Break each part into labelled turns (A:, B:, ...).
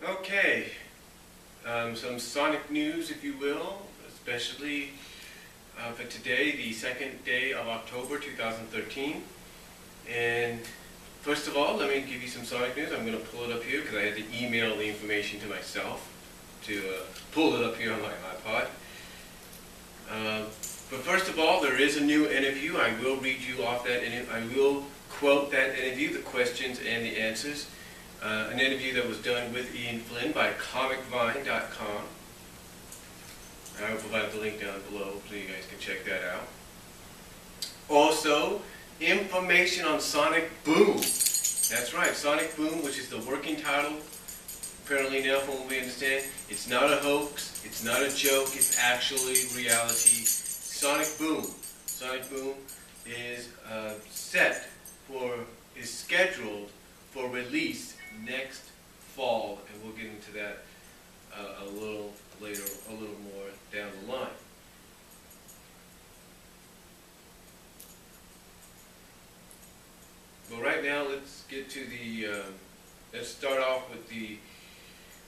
A: Okay, some Sonic news, if you will, especially for today, the second day of October 2013. And first of all, let me give you some Sonic news. I'm going to pull it up here because I had to email the information to myself to pull it up here on my iPod. But first of all, there is a new interview. I will read you off that interview. I will quote that interview, the questions and the answers. An interview that was done with Ian Flynn by ComicVine.com. I will provide the link down below so you guys can check that out. Also, information on Sonic Boom. That's right, Sonic Boom, which is the working title, apparently now from what we understand. It's not a hoax, it's not a joke, it's actually reality. Sonic Boom. Sonic Boom is scheduled for release next fall, and we'll get into that a little later, a little more down the line. But right now, let's get to let's start off with the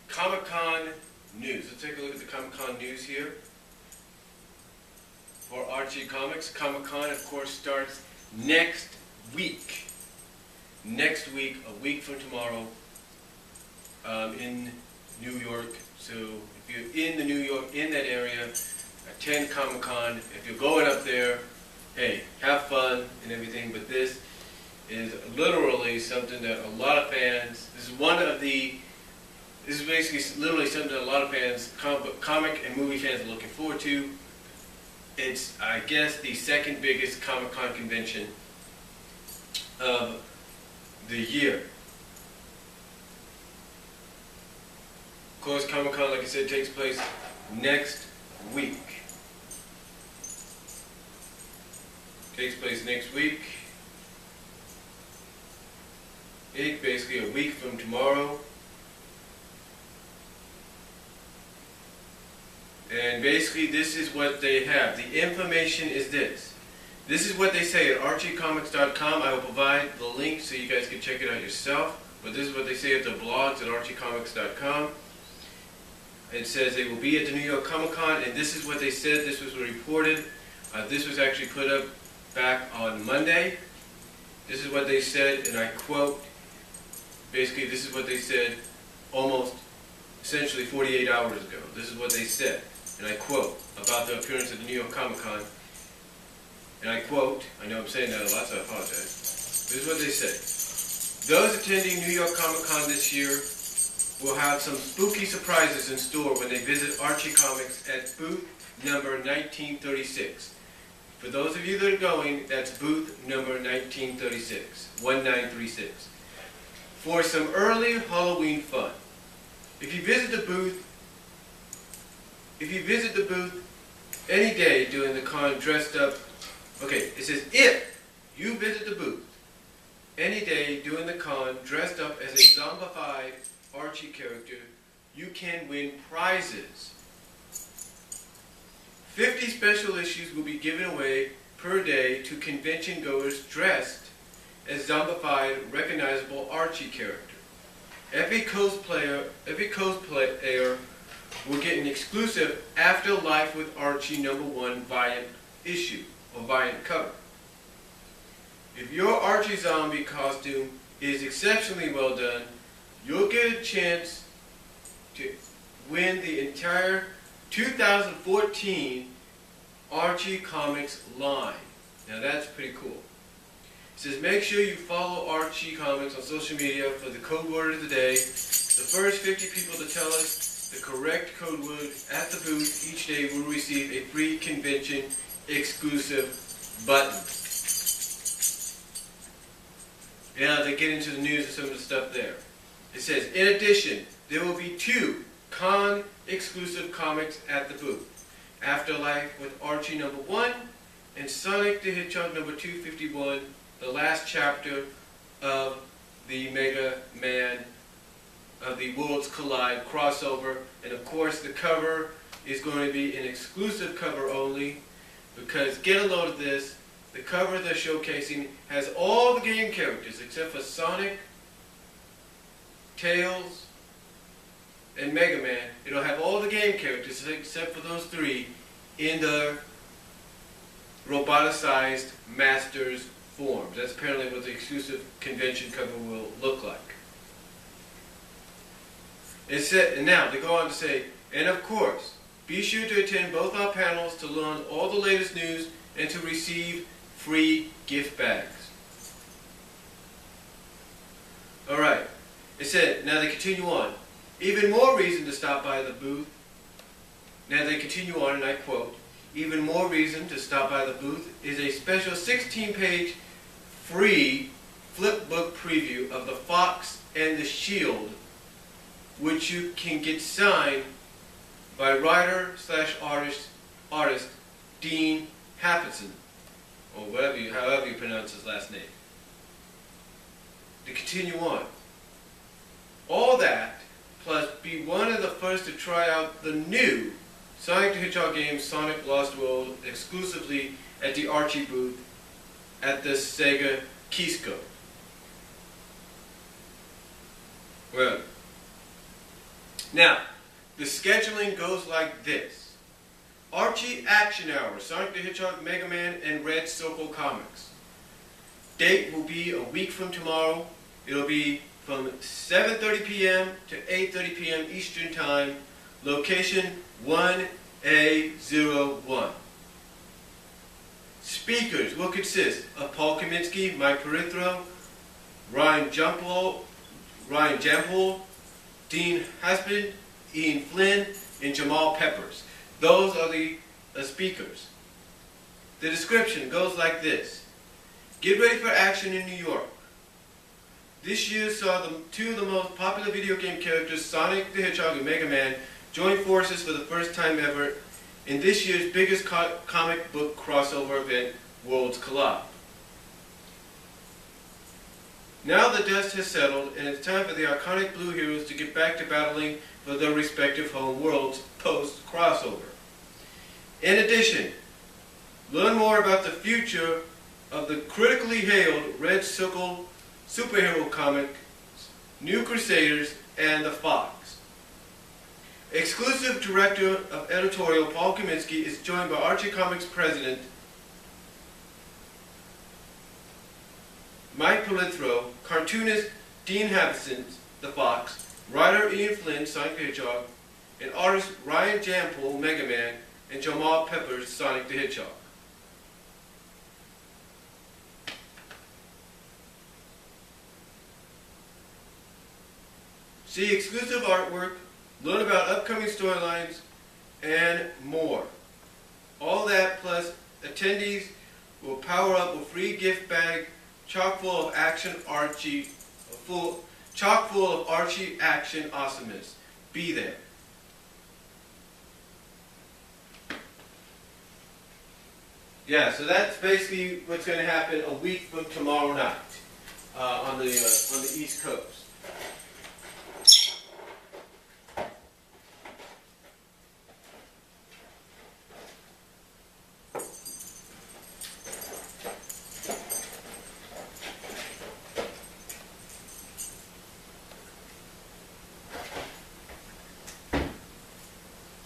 A: Comic-Con news. Let's take a look at the Comic-Con news here. For Archie Comics, Comic-Con, of course, starts next week. Next week, a week from tomorrow, in New York. So if you're in that area, attend Comic-Con. If you're going up there, hey, have fun and everything. But this is literally something that a lot of fans. This is basically literally something that a lot of fans, comic and movie fans, are looking forward to. It's, I guess, the second biggest Comic-Con convention of the year. Of course, Comic-Con, like I said, takes place next week. Takes place next week. Basically a week from tomorrow. And basically this is what they have. The information is this. This is what they say at archiecomics.com. I will provide the link so you guys can check it out yourself. But this is what they say at the blogs at archiecomics.com. It says they will be at the New York Comic Con, and this is what they said. This was reported. This was actually put up back on Monday. This is what they said, and I quote. Basically, this is what they said almost essentially 48 hours ago. This is what they said, and I quote, about the appearance of the New York Comic Con. And I quote, I know I'm saying that a lot, so I apologize. This is what they say. Those attending New York Comic Con this year will have some spooky surprises in store when they visit Archie Comics at booth number 1936. For those of you that are going, that's booth number 1936. For some early Halloween fun. If you visit the booth any day during the con dressed up, okay, it says if you visit the booth any day during the con dressed up as a zombified Archie character, you can win prizes. 50 special issues will be given away per day to convention goers dressed as zombified, recognizable Archie character. Every cosplayer will get an exclusive Afterlife with Archie #1 variant issue, or variant cover. If your Archie zombie costume is exceptionally well done, you'll get a chance to win the entire 2014 Archie Comics line. Now that's pretty cool. It says make sure you follow Archie Comics on social media for the code word of the day. The first 50 people to tell us the correct code word at the booth each day will receive a free convention exclusive button. Now they get into the news and some of the stuff there. It says, in addition, there will be 2 con exclusive comics at the booth. Afterlife with Archie #1 and Sonic the Hedgehog #251, the last chapter of the Mega Man of the Worlds Collide crossover. And of course the cover is going to be an exclusive cover only, because get a load of this, the cover they're showcasing has all the game characters except for Sonic, Tails, and Mega Man, it'll have all the game characters except for those three in the roboticized Masters forms. That's apparently what the exclusive convention cover will look like. It said, and now they go on to say, and of course, be sure to attend both our panels to learn all the latest news and to receive free gift bags. Alright, it said, now they continue on. Even more reason to stop by the booth. Now they continue on, and I quote, even more reason to stop by the booth is a special 16-page free flipbook preview of The Fox and the Shield, which you can get signed by writer/artist Dean Happison, or however you pronounce his last name. To continue on. All that, plus be one of the first to try out the new Sonic the Hedgehog game Sonic Lost World exclusively at the Archie booth at the Sega Keysco. Well, now, the scheduling goes like this. Archie Action Hour, Sonic the Hedgehog, Mega Man, and Red Circle Comics. Date will be a week from tomorrow. It'll be from 7:30 p.m. to 8:30 p.m. Eastern Time. Location 1A01. Speakers will consist of Paul Kaminsky, Mike Perithro, Ryan Jampol, Dean Haspin, Ian Flynn, and Jamal Peppers. Those are the speakers. The description goes like this. Get ready for action in New York. This year saw two of the most popular video game characters, Sonic the Hedgehog and Mega Man, join forces for the first time ever in this year's biggest comic book crossover event, Worlds Collide. Now the dust has settled, and it's time for the iconic blue heroes to get back to battling for their respective home worlds post-crossover. In addition, learn more about the future of the critically hailed Red Circle superhero comic, New Crusaders, and The Fox. Exclusive Director of Editorial Paul Kaminsky is joined by Archie Comics President Mike Perithro, cartoonist Dean Happison, The Fox, writer Ian Flynn, Sonic the Hedgehog, and artist Ryan Jampol, Mega Man, and Jamal Peppers, Sonic the Hedgehog. See exclusive artwork, learn about upcoming storylines, and more. All that plus attendees will power up a free gift bag chock full of Archie action awesomeness. Be there. Yeah, so that's basically what's going to happen a week from tomorrow night on the East Coast.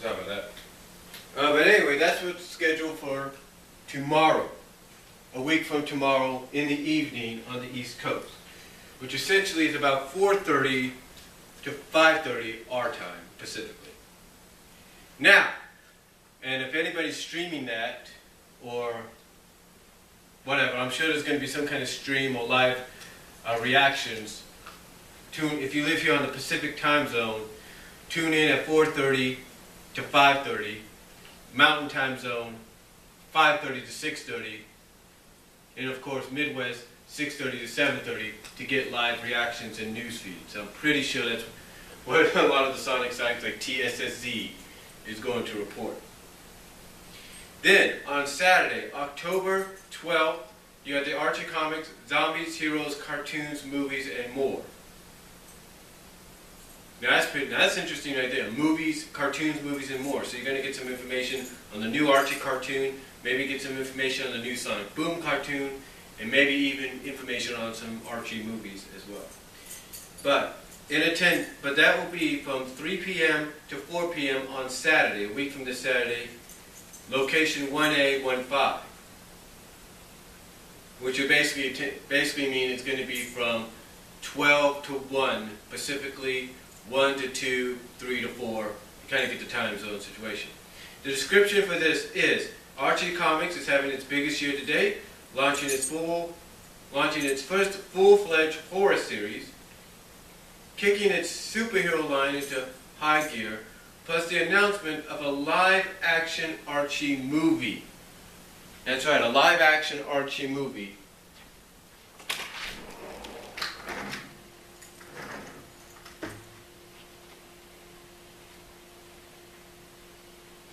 A: Sorry about that. But anyway, that's what's scheduled for tomorrow, a week from tomorrow in the evening on the East Coast, which essentially is about 4:30 to 5:30 our time, Pacifically. Now, and if anybody's streaming that or whatever, I'm sure there's going to be some kind of stream or live reactions. If you live here on the Pacific time zone, tune in at 4:30 to 5:30, Mountain time zone, 5:30 to 6:30, and of course Midwest 6:30 to 7:30 to get live reactions and news feeds. I'm pretty sure that's what a lot of the Sonic sites like TSSZ is going to report. Then on Saturday, October 12th, you got the Archie Comics, Zombies, Heroes, Cartoons, Movies, and More. Now that's an interesting idea. Movies, cartoons, movies, and more. So you're going to get some information on the new Archie cartoon, maybe get some information on the new Sonic Boom cartoon, and maybe even information on some Archie movies as well. But but that will be from 3 p.m. to 4 p.m. on Saturday, a week from this Saturday, location 1A15, which would basically mean it's going to be from 12 to 1, specifically 1 to 2, 3 to 4. You kind of get the time zone situation. The description for this is Archie Comics is having its biggest year to date, launching its first full-fledged horror series, kicking its superhero line into high gear, plus the announcement of a live-action Archie movie. That's right, a live-action Archie movie.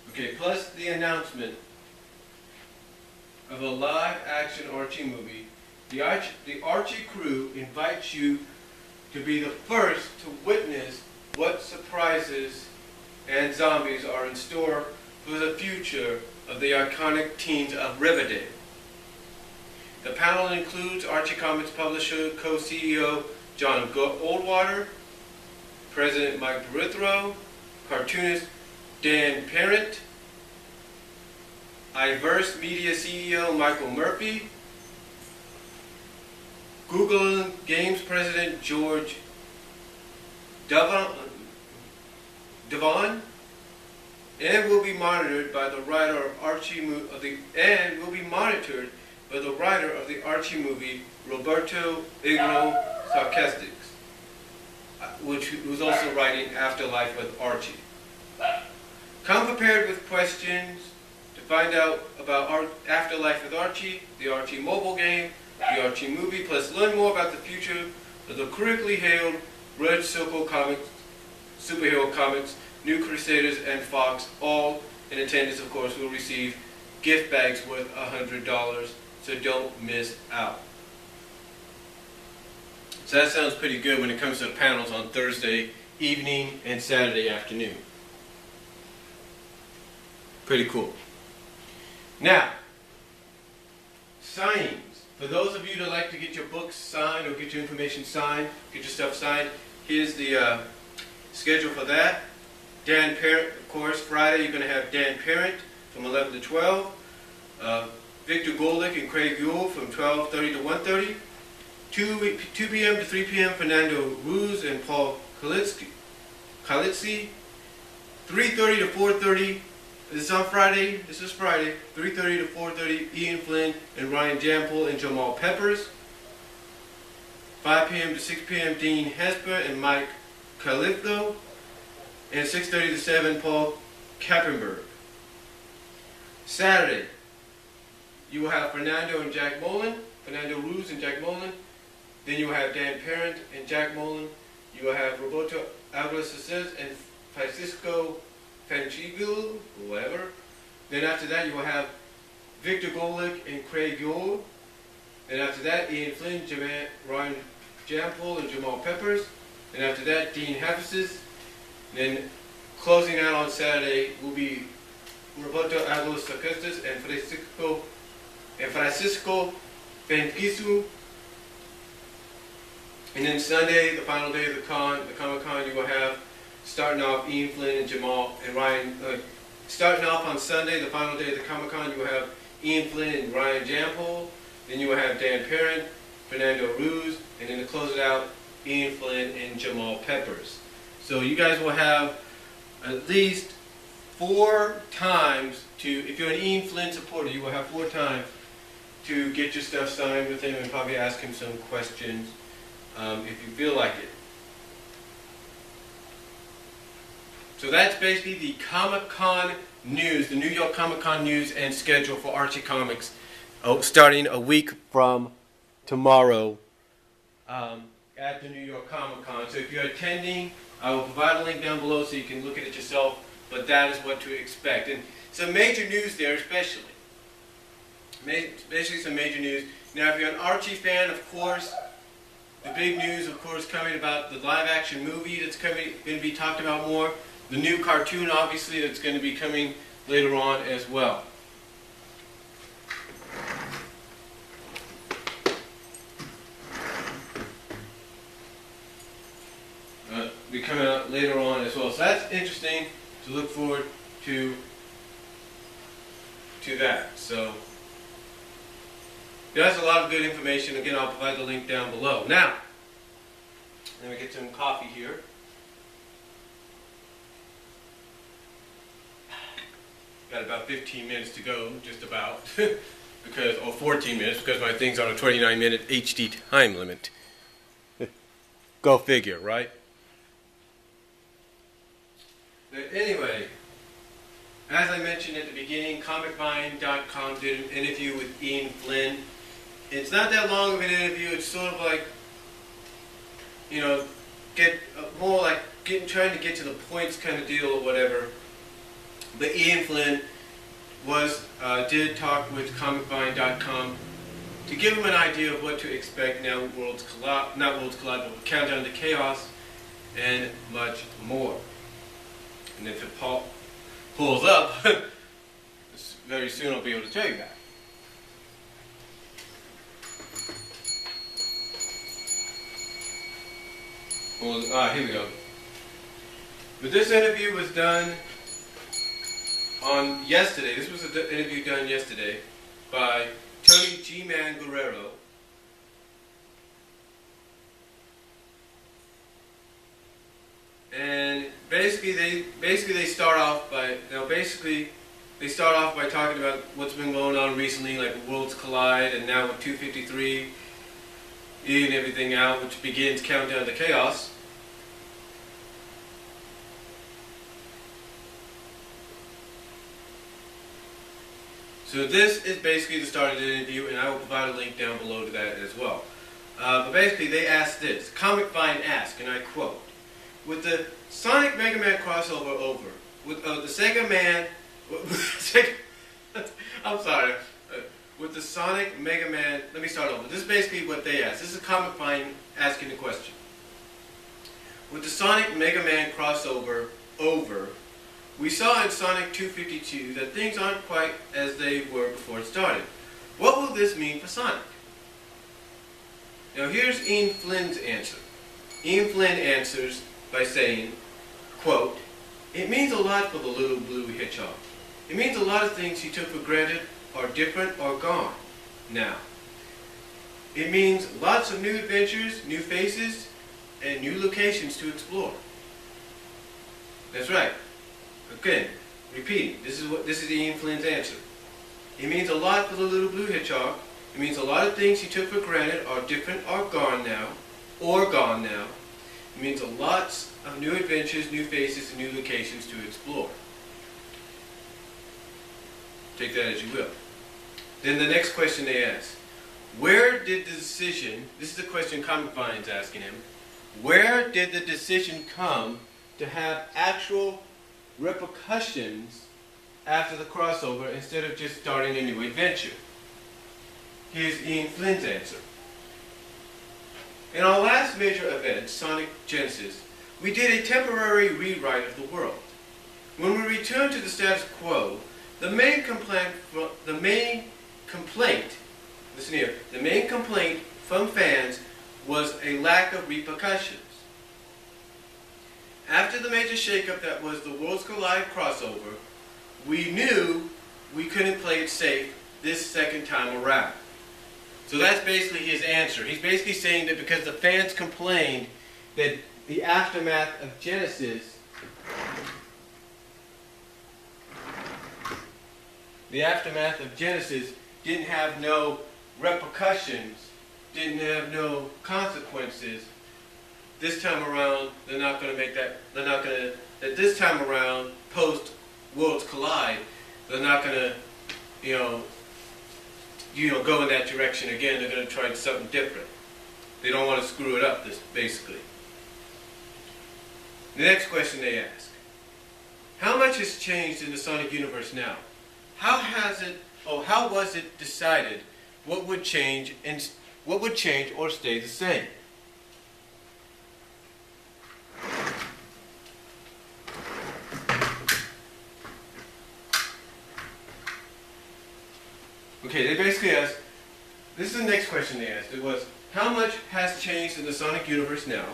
A: Okay, plus the announcement of a live-action Archie movie, the Archie crew invites you to be the first to witness what surprises and zombies are in store for the future of the iconic teens of Riverdale. The panel includes Archie Comics publisher, co-CEO John Goldwater, President Mike Barithro, cartoonist Dan Parent, iVerse Media CEO Michael Murphy, Google Games President George Devon, and will be monitored by the writer of the Archie movie, Roberto Igno Sarcasticks, which was also writing Afterlife with Archie. Come prepared with questions to find out about Afterlife with Archie, the Archie mobile game, the Archie movie, plus learn more about the future of the critically hailed Red Circle Comics, Superhero Comics, New Crusaders, and Fox. All in attendance, of course, will receive gift bags worth $100, so don't miss out. So that sounds pretty good when it comes to the panels on Thursday evening and Saturday afternoon. Pretty cool. Now, signings. For those of you that like to get your books signed or get your information signed, get your stuff signed, here's the schedule for that. Dan Parent, of course, Friday you're going to have Dan Parent from 11 to 12. Victor Golick and Craig Yule from 12:30 to 1:30. 2 p.m. to 3 p.m. Fernando Ruz and Paul Kalitsi. 3:30 to 4:30. This is on Friday. This is Friday. 3:30 to 4:30. Ian Flynn and Ryan Jampool and Jamal Peppers. 5 p.m. to 6 p.m. Dean Hesper and Mike Califto. And 6:30 to 7 Paul Kappenberg. Saturday, you will have Fernando and Jack Molan. Fernando Ruz and Jack Molan. Then you will have Dan Parent and Jack Molan. You will have Roberto Alvarez and Francisco Fanchigul, whatever. Then after that, you will have Victor Golick and Craig Yule. Then after that, Ian Flynn, Ryan Jampool, and Jamal Peppers. And after that, Dean Hafizes. Then closing out on Saturday will be Roberto Aguilas Sarcastas and Francisco Fanpisu. And then Sunday, the final day of the Comic-Con, you will have, starting off, Ian Flynn and Jamal and Ryan. Starting off on Sunday, the final day of the Comic-Con, you will have Ian Flynn and Ryan Jampool. Then you will have Dan Parent, Fernando Ruz, and then to close it out, Ian Flynn and Jamal Peppers. So you guys will have at least 4 times to, if you're an Ian Flynn supporter, you will have 4 times to get your stuff signed with him and probably ask him some questions if you feel like it. So that's basically the Comic-Con news, the New York Comic-Con news and schedule for Archie Comics, starting a week from tomorrow at the New York Comic-Con. So if you're attending, I will provide a link down below so you can look at it yourself, but that is what to expect. And some major news there, especially some major news. Now, if you're an Archie fan, of course, the big news, of course, coming about the live-action movie that's going to be talked about more. The new cartoon, obviously, that's going to be coming later on as well. coming out later on as well. So that's interesting to look forward to that. So that's a lot of good information. Again, I'll provide the link down below. Now, let me get some coffee here. Got about 15 minutes to go, just about, or 14 minutes, because my thing's on a 29-minute HD time limit. Go figure, right? But anyway, as I mentioned at the beginning, ComicVine.com did an interview with Ian Flynn. It's not that long of an interview. It's sort of like, you know, more like trying to get to the points kind of deal or whatever. But Ian Flynn did talk with ComicVine.com to give him an idea of what to expect now with Worlds Collide, not Worlds Collide, but Countdown to Chaos, and much more. And if it pulls up, very soon I'll be able to tell you that. Well, here we go. But this interview was done on yesterday. This was an interview done yesterday by Tony G-Man Guerrero. And basically they start off by talking about what's been going on recently, like Worlds Collide, and now with 253 and everything out, which begins Countdown to Chaos. So this is basically the start of the interview, and I will provide a link down below to that as well. But basically they asked this. Comic Vine asked, and I quote, with the Sonic Mega Man crossover over, with the Sega Man, I'm sorry, with the Sonic Mega Man, let me start over. This is basically what they asked. This is Comic Vine asking the question. With the Sonic Mega Man crossover over, we saw in Sonic 252 that things aren't quite as they were before it started. What will this mean for Sonic? Now here's Ian Flynn's answer. Ian Flynn answers by saying, quote, it means a lot for the little blue hedgehog. It means a lot of things he took for granted are different or gone now. It means lots of new adventures, new faces, and new locations to explore. That's right. Again, repeating, this is Ian Flynn's answer. It means a lot for the little blue hedgehog. It means a lot of things he took for granted are different or gone now. It means a lot of new adventures, new faces, and new locations to explore. Take that as you will. Then the next question they ask, where did the decision, this is the question Comic Vine's asking him, where did the decision come to have actual repercussions after the crossover instead of just starting a new adventure? Here's Ian Flynn's answer. In our last major event, Sonic Genesis, we did a temporary rewrite of the world. When we returned to the status quo, the main complaint from fans was a lack of repercussions. After the major shakeup that was the Worlds Collide crossover, we knew we couldn't play it safe this second time around. So that's basically his answer. He's basically saying that because the fans complained that the aftermath of Genesis, didn't have no repercussions, didn't have no consequences. This time around, they're not going to make that. That this time around, post Worlds Collide, they're not going to, go in that direction again. They're going to try something different. They don't want to screw it up. Basically. The next question they ask: how much has changed in the Sonic universe now? How was it decided what would change or stay the same? Okay, they basically asked, this is the next question they asked. It was, how much has changed in the Sonic universe now?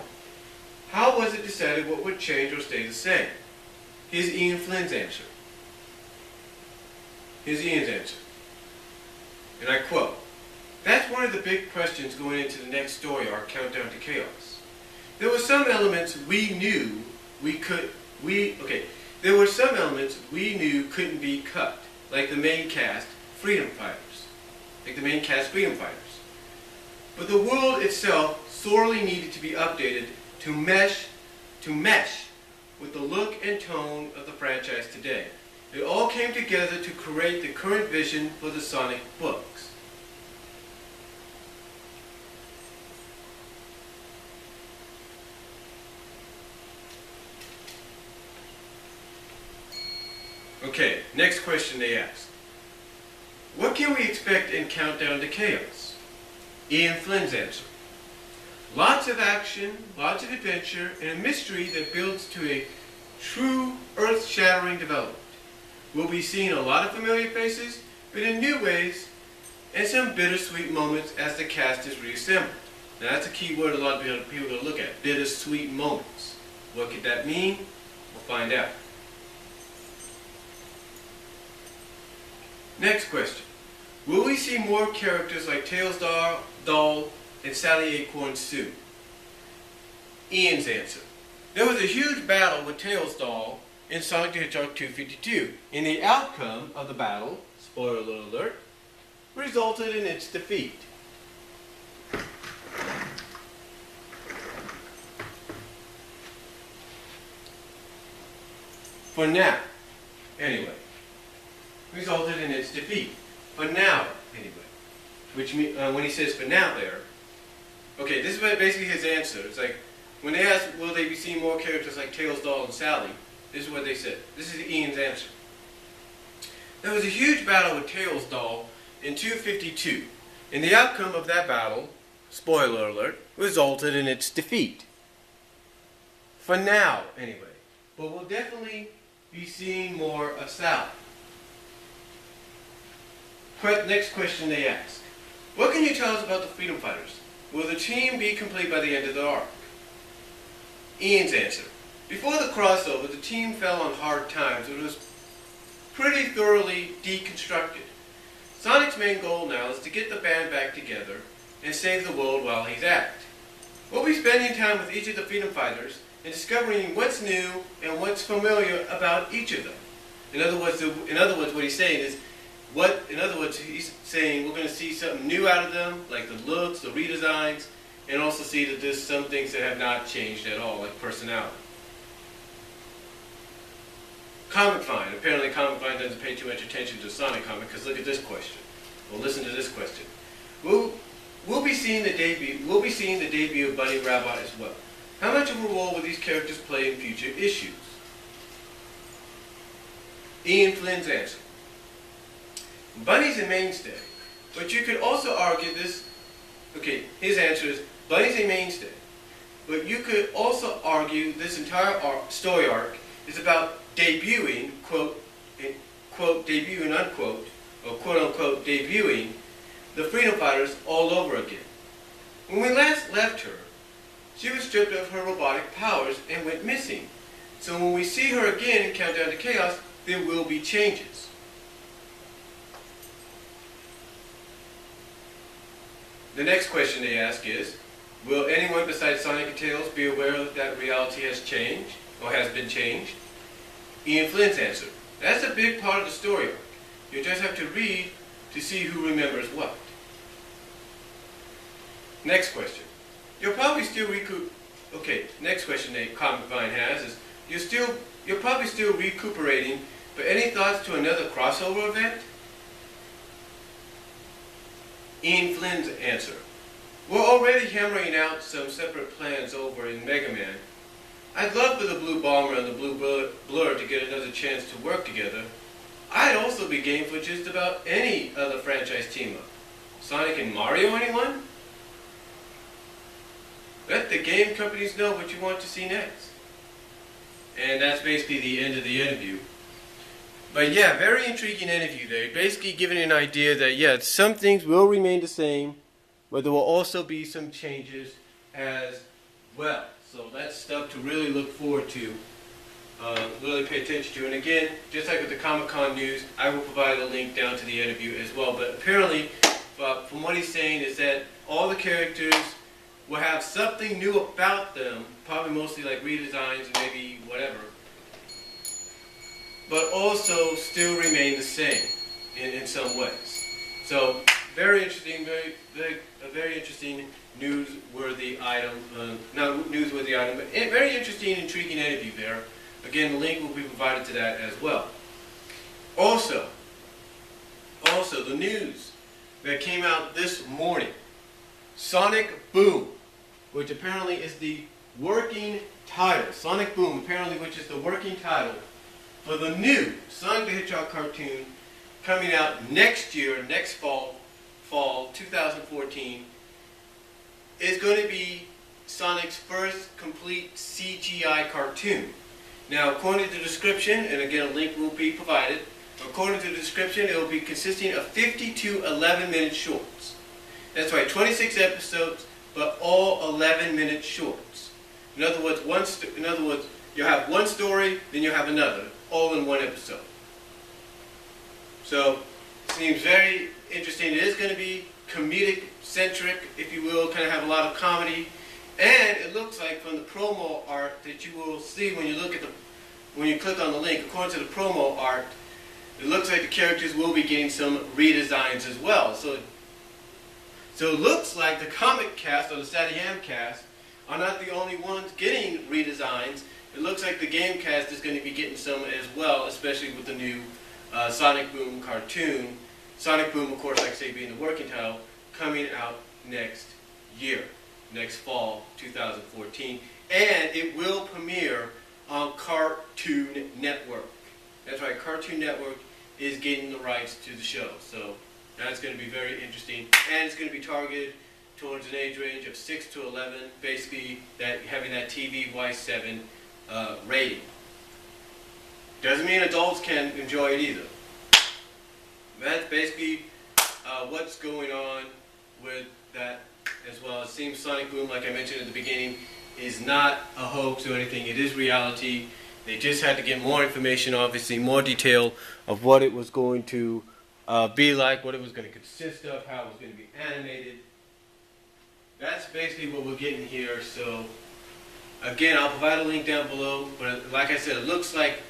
A: How was it decided what would change or stay the same? Here's Ian Flynn's answer. Here's Ian's answer. And I quote, "That's one of the big questions going into the next story arc, Countdown to Chaos. There were some elements we knew couldn't be cut, like the main cast freedom fighters. But the world itself sorely needed to be updated to mesh with the look and tone of the franchise today. It all came together to create the current vision for the Sonic books." Okay, next question they ask. What can we expect in Countdown to Chaos? Ian Flynn's answer. Lots of action, lots of adventure, and a mystery that builds to a true earth-shattering development. We'll be seeing a lot of familiar faces, but in new ways, and some bittersweet moments as the cast is reassembled. Now that's a key word a lot of people are going to look at, bittersweet moments. What could that mean? We'll find out. Next question. Will we see more characters like Tails Doll and Sally Acorn soon? Ian's answer. There was a huge battle with Tails Doll in Sonic the Hedgehog 252, and the outcome of the battle, spoiler alert, resulted in its defeat. For now, anyway. Resulted in its defeat. For now, anyway. Which means, when he says for now there, okay, this is basically his answer. It's like, when they ask, will they be seeing more characters like Tails, Doll, and Sally, this is what they said. This is Ian's answer. There was a huge battle with Tails Doll in 252, and the outcome of that battle, spoiler alert, resulted in its defeat. For now, anyway. But we'll definitely be seeing more of Sally. Next question they ask. What can you tell us about the Freedom Fighters? Will the team be complete by the end of the arc? Ian's answer. Before the crossover, the team fell on hard times and was pretty thoroughly deconstructed. Sonic's main goal now is to get the band back together and save the world while he's at it. We'll be spending time with each of the Freedom Fighters and discovering what's new and what's familiar about each of them. In other words, what he's saying is, he's saying we're going to see something new out of them, like the looks, the redesigns, and also see that there's some things that have not changed at all, like personality. Comic Find. Apparently Comic Find doesn't pay too much attention to Sonic Comic, because look at this question. Well, listen to this question. We'll be seeing the debut of Bunny Rabbit as well. How much of a role will these characters play in future issues? Ian Flynn's answer. Bunny's a mainstay, but you could also argue this. Okay, his answer is Bunny's a mainstay, but you could also argue this entire story arc is about debuting, quote debuting unquote, or quote unquote debuting the Freedom Fighters all over again. When we last left her, she was stripped of her robotic powers and went missing. So when we see her again in Countdown to Chaos, there will be changes. The next question they ask is, will anyone besides Sonic and Tails be aware that reality has changed, or has been changed? Ian Flynn's answer. That's a big part of the story arc. You just have to read to see who remembers what. Next question. You'll probably still next question that Comic Vine has is, you're probably still recuperating, but any thoughts to another crossover event? Ian Flynn's answer. We're already hammering out some separate plans over in Mega Man. I'd love for the Blue Bomber and the Blue Blur to get another chance to work together. I'd also be game for just about any other franchise team-up. Sonic and Mario, anyone? Let the game companies know what you want to see next. And that's basically the end of the interview. But yeah, very intriguing interview there. Basically giving an idea that, yeah, some things will remain the same, but there will also be some changes as well. So that's stuff to really look forward to, really pay attention to. And again, just like with the Comic-Con news, I will provide a link down to the interview as well. But apparently, from what he's saying, is that all the characters will have something new about them, probably mostly like redesigns and maybe whatever, but also still remain the same in some ways. So very interesting, a very interesting newsworthy item, not newsworthy item, but very interesting, intriguing interview there. Again, the link will be provided to that as well. Also, the news that came out this morning, Sonic Boom, which apparently is the working title, Sonic Boom, apparently, which is the working title for the new Sonic the Hedgehog cartoon coming out next year, next fall 2014, is going to be Sonic's first complete CGI cartoon. Now, according to the description, and again a link will be provided, according to the description, it will be consisting of 52 11-minute shorts. That's right, 26 episodes, but all 11-minute shorts. In other words, you have one story, then you have another, all in one episode. So, it seems very interesting. It is going to be comedic-centric, if you will, kind of have a lot of comedy. And it looks like from the promo art that you will see when you click on the link, according to the promo art, it looks like the characters will be getting some redesigns as well. So it looks like the comic cast, or the Satyam cast, are not the only ones getting redesigns. It looks like the game cast is going to be getting some as well, especially with the new Sonic Boom cartoon. Sonic Boom, of course, like I say, being the working title, coming out next year, next fall, 2014. And it will premiere on Cartoon Network. That's right, Cartoon Network is getting the rights to the show. So that's going to be very interesting. And it's going to be targeted towards an age range of 6 to 11, basically having that TV-Y7 rating. Doesn't mean adults can enjoy it either. That's basically what's going on with that as well. It seems Sonic Boom, like I mentioned at the beginning, is not a hoax or anything. It is reality. They just had to get more information, obviously, more detail of what it was going to be like, what it was going to consist of, how it was going to be animated. That's basically what we're getting here. So, again, I'll provide a link down below. But like I said, it looks like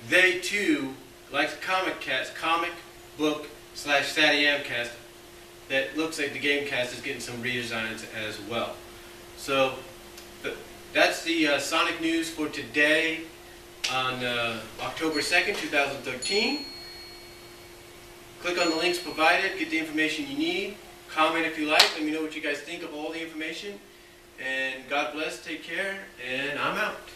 A: they too, like the comic book / Satyam cast, that looks like the game cast is getting some redesigns as well. So that's the Sonic news for today on October 2nd, 2013. Click on the links provided, get the information you need, comment if you like, let me know what you guys think of all the information, and God bless, take care, and I'm out.